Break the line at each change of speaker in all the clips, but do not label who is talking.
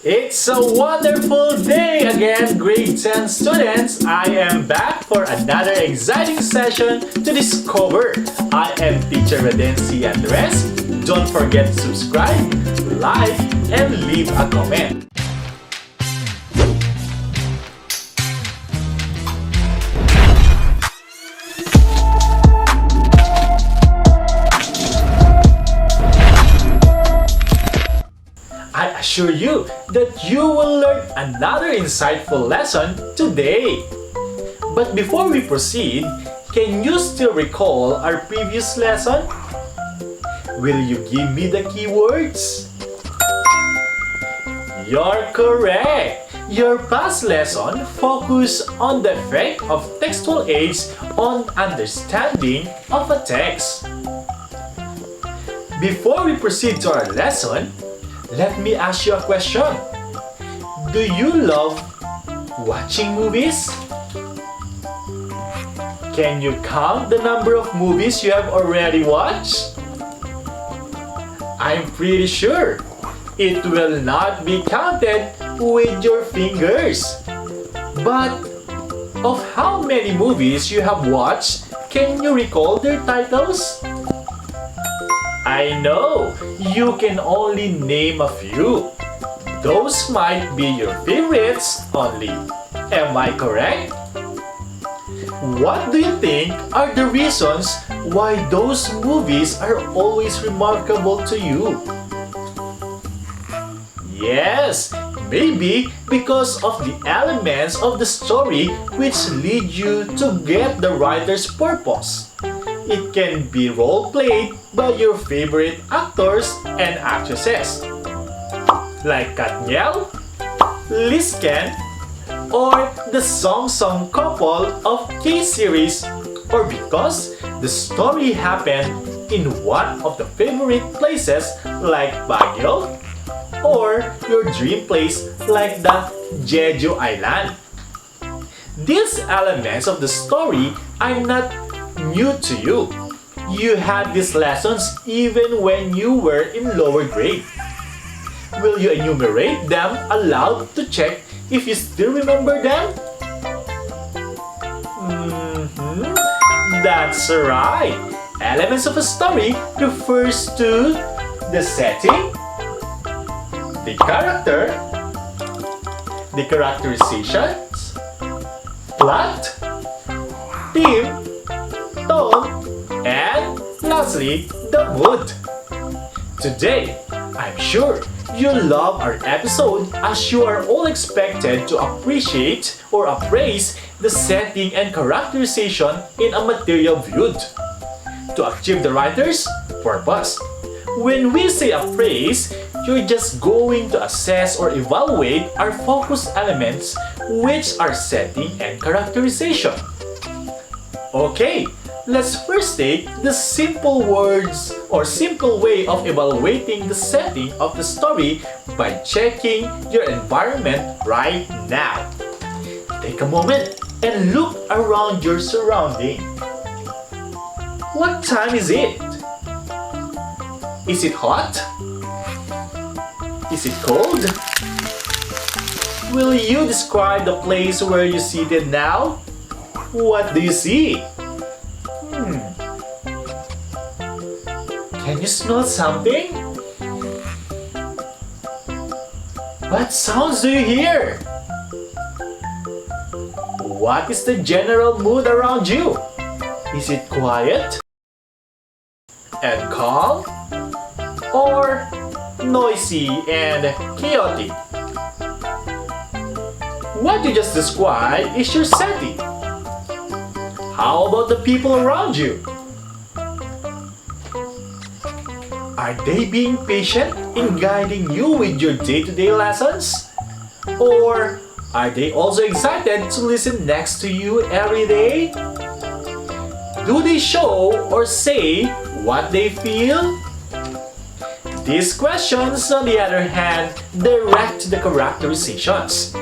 It's a wonderful day again, grade 10 students. I am back for another exciting session to discover. I am Teacher Redency Andres. Don't forget to subscribe, like, and leave a comment. I assure you that you will learn another insightful lesson today. But before we proceed, can you still recall our previous lesson? Will you give me the keywords? You're correct! Your past lesson focused on the effect of textual aids on understanding of a text. Before we proceed to our lesson, let me ask you a question. Do you love watching movies? Can you count the number of movies you have already watched? I'm pretty sure it will not be counted with your fingers. But of how many movies you have watched, can you recall their titles? I know, you can only name a few. Those might be your favorites only. Am I correct? What do you think are the reasons why those movies are always remarkable to you? Yes, maybe because of the elements of the story which lead you to get the writer's purpose. It can be role-played by your favorite actors and actresses, like Katniel, Lisken, or the song couple of K-series, or because the story happened in one of the favorite places like Baguio, or your dream place like the Jeju Island. These elements of the story are not new to you. You had these lessons even when you were in lower grade. Will you enumerate them aloud to check if you still remember them? That's right. Elements of a story refers to the setting, the character, the characterizations, plot, theme, tone, and lastly, the mood. Today, I'm sure you love our episode as you are all expected to appreciate or appraise the setting and characterization in a material viewed to achieve the writer's purpose. When we say appraise, you're just going to assess or evaluate our focus elements, which are setting and characterization. Okay, let's first take the simple words or simple way of evaluating the setting of the story by checking your environment right now. Take a moment and look around your surrounding. What time is it? Is it hot? Is it cold? Will you describe the place where you're seated now? What do you see? Can you smell something? What sounds do you hear? What is the general mood around you? Is it quiet and calm or noisy and chaotic? What you just described is your setting. How about the people around you? Are they being patient in guiding you with your day-to-day lessons? Or are they also excited to listen next to you every day? Do they show or say what they feel? These questions, on the other hand, direct the characterizations.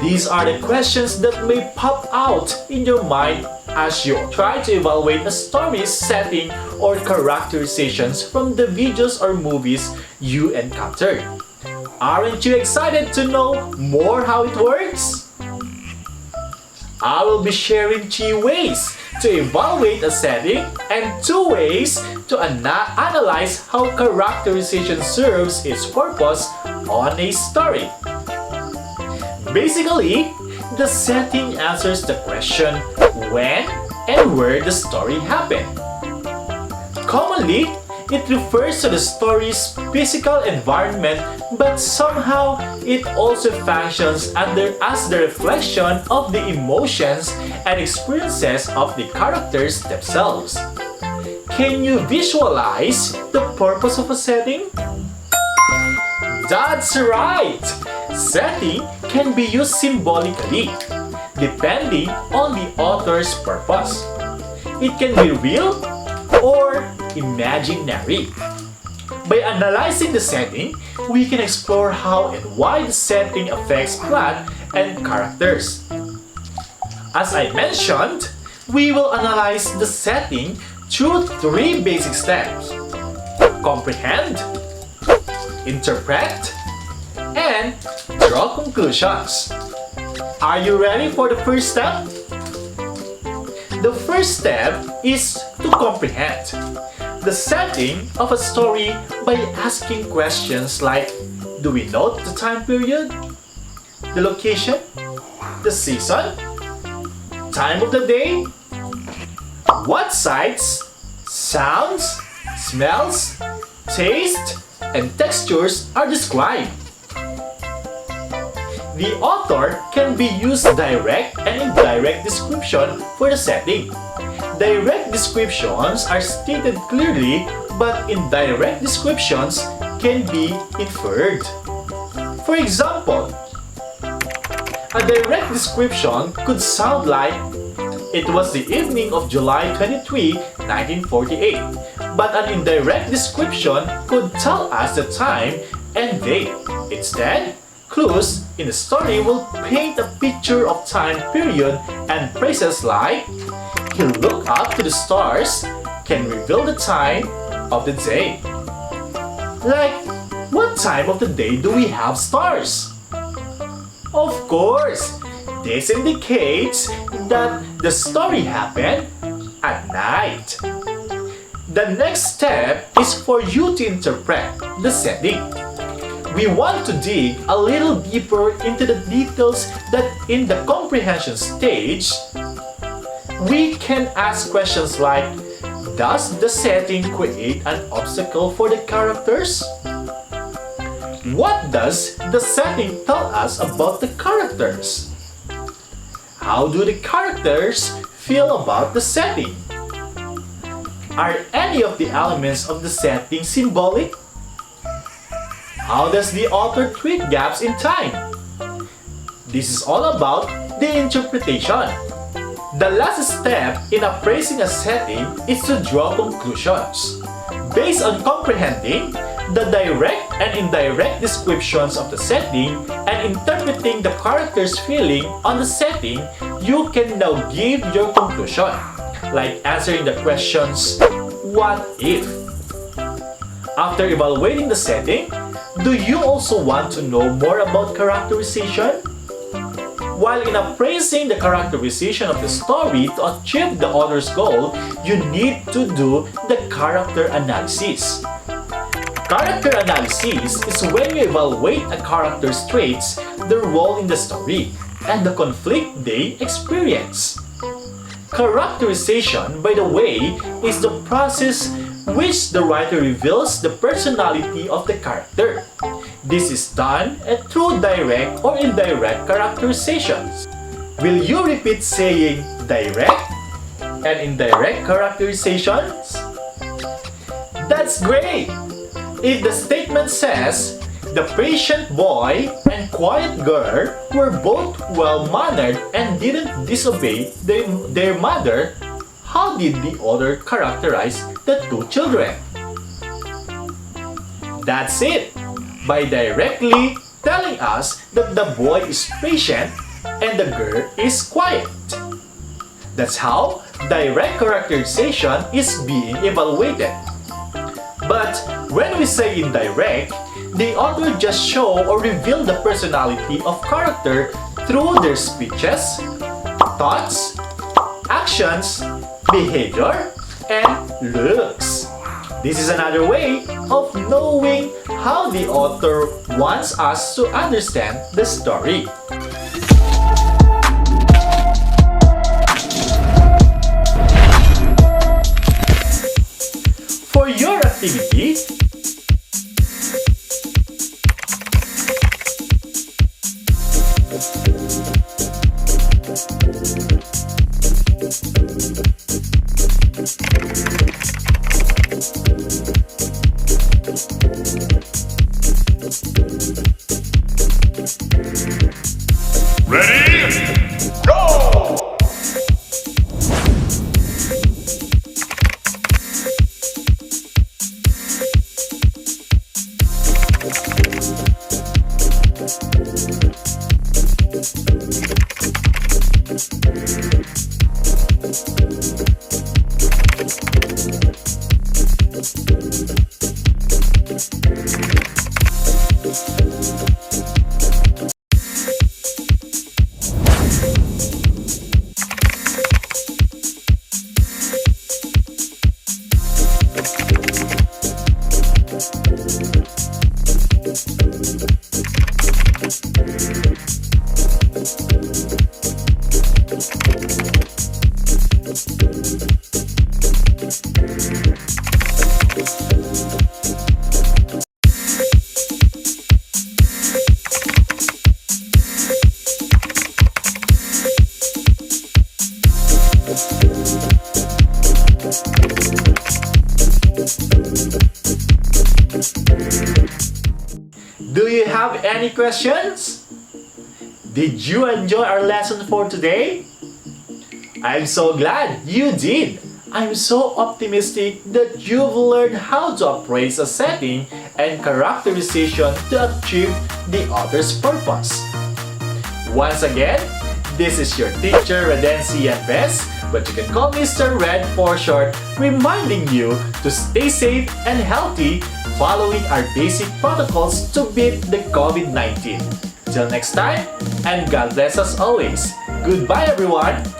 These are the questions that may pop out in your mind as you try to evaluate a story's setting or characterizations from the videos or movies you encountered. Aren't you excited to know more how it works? I will be sharing 3 ways to evaluate a setting and 2 ways to analyze how characterization serves its purpose on a story. Basically, the setting answers the question when and where the story happened. Commonly, it refers to the story's physical environment, but somehow it also functions as the reflection of the emotions and experiences of the characters themselves. Can you visualize the purpose of a setting? That's right! Setting can be used symbolically, depending on the author's purpose. It can be real or imaginary. By analyzing the setting, we can explore how and why the setting affects plot and characters. As I mentioned, we will analyze the setting through 3 basic steps: comprehend, interpret, and draw conclusions. Are you ready for the first step? The first step is to comprehend the setting of a story by asking questions like, do we note the time period, the location, the season, time of the day, what sights, sounds, smells, taste, and textures are described? The author can be used direct and indirect description for the setting. Direct descriptions are stated clearly, but indirect descriptions can be inferred. For example, a direct description could sound like, it was the evening of July 23, 1948, but an indirect description could tell us the time and date. Instead, clues in the story will paint a picture of time period, and phrases like, he looked up to the stars can reveal the time of the day. Like, what time of the day do we have stars? Of course, this indicates that the story happened at night. The next step is for you to interpret the setting. We want to dig a little deeper into the details that in the comprehension stage, we can ask questions like, does the setting create an obstacle for the characters? What does the setting tell us about the characters? How do the characters feel about the setting? Are any of the elements of the setting symbolic? How does the author treat gaps in time? This is all about the interpretation. The last step in appraising a setting is to draw conclusions. Based on comprehending the direct and indirect descriptions of the setting and interpreting the character's feeling on the setting, you can now give your conclusion, like answering the questions, what if? After evaluating the setting, do you also want to know more about characterization? While in appraising the characterization of the story to achieve the author's goal, you need to do the character analysis. Character analysis is when you evaluate a character's traits, their role in the story, and the conflict they experience. Characterization, by the way, is the process which the writer reveals the personality of the character. This is done through direct or indirect characterizations. Will you repeat saying direct and indirect characterizations? That's great! If the statement says, the patient boy and quiet girl were both well-mannered and didn't disobey their mother, how did the author characterize the 2 children? That's it! By directly telling us that the boy is patient and the girl is quiet. That's how direct characterization is being evaluated. But when we say indirect, the author just show or reveal the personality of character through their speeches, thoughts, actions, behavior, and looks. This is another way of knowing how the author wants us to understand the story. For your activity,
Ready? Go!
do you have any questions? Did you enjoy our lesson for today? I'm so glad you did. I'm so optimistic that you've learned how to appraise a setting and characterization to achieve the author's purpose. Once again, this is your teacher Redency and Bess, but you can call Mr. Red for short, reminding you to stay safe and healthy following our basic protocols to beat the COVID-19. Till next time, and God bless us always. Goodbye everyone!